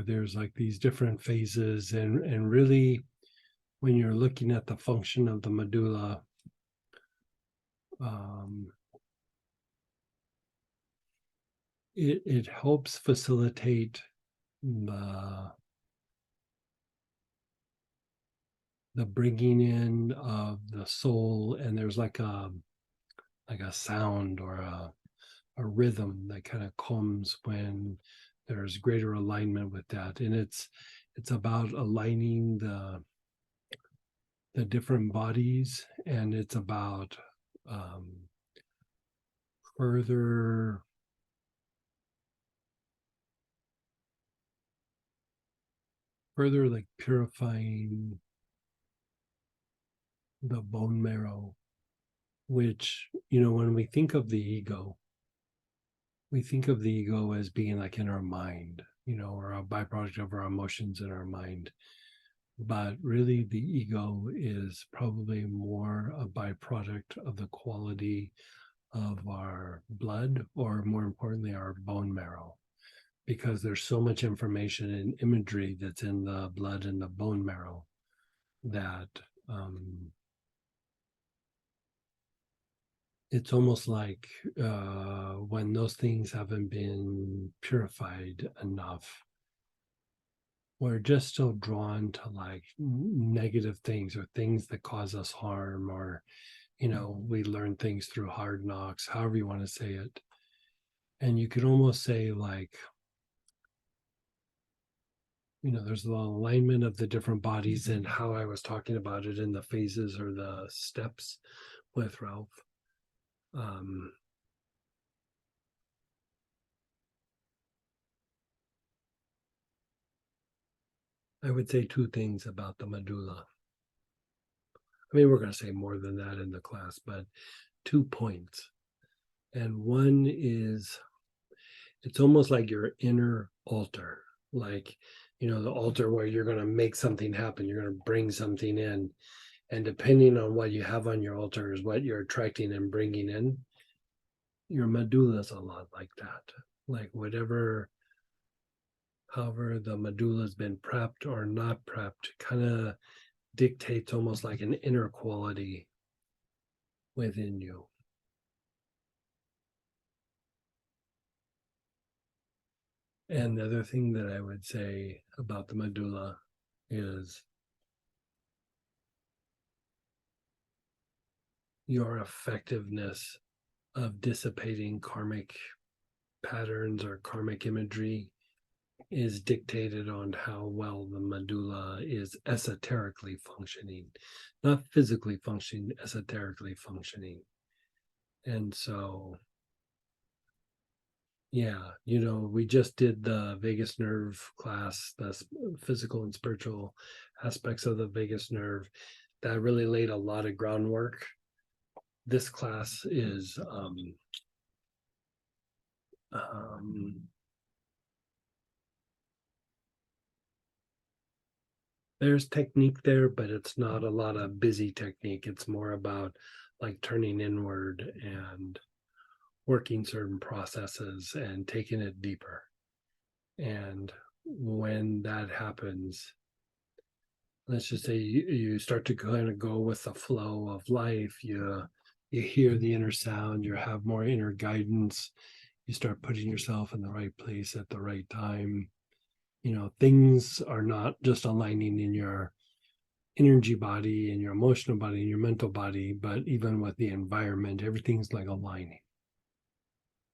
there's like these different phases, and really when you're looking at the function of the medulla, um, it helps facilitate the bringing in of the soul, and there's like a sound or a rhythm that kind of comes when there's greater alignment with that, and it's about aligning the different bodies, and it's about um, further like purifying the bone marrow, which, when we think of the ego, we think of the ego as being like in our mind, or a byproduct of our emotions in our mind. But really, the ego is probably more a byproduct of the quality of our blood, or more importantly, our bone marrow, because there's so much information and imagery that's in the blood and the bone marrow that it's almost like when those things haven't been purified enough, we're just so drawn to like negative things, or things that cause us harm, or we learn things through hard knocks, however you want to say it. And you could almost say like, there's the alignment of the different bodies, and how I was talking about it in the phases or the steps with Ralph. I would say two things about the medulla. I mean, we're going to say more than that in the class, but 2 points. And one is, it's almost like your inner altar, like, the altar where you're going to make something happen, you're going to bring something in. And depending on what you have on your altar is what you're attracting and bringing in. Your medulla is a lot like that. Like however the medulla has been prepped or not prepped, kind of dictates almost like an inner quality within you. And the other thing that I would say about the medulla is your effectiveness of dissipating karmic patterns or karmic imagery is dictated on how well the medulla is esoterically functioning, not physically functioning, esoterically functioning. And so, yeah, we just did the vagus nerve class, the physical and spiritual aspects of the vagus nerve. That really laid a lot of groundwork. This class is there's technique there, but it's not a lot of busy technique. It's more about like turning inward and working certain processes and taking it deeper. And when that happens, let's just say you start to kind of go with the flow of life. You hear the inner sound, you have more inner guidance, you start putting yourself in the right place at the right time. Things are not just aligning in your energy body and your emotional body and your mental body, but even with the environment, everything's like aligning.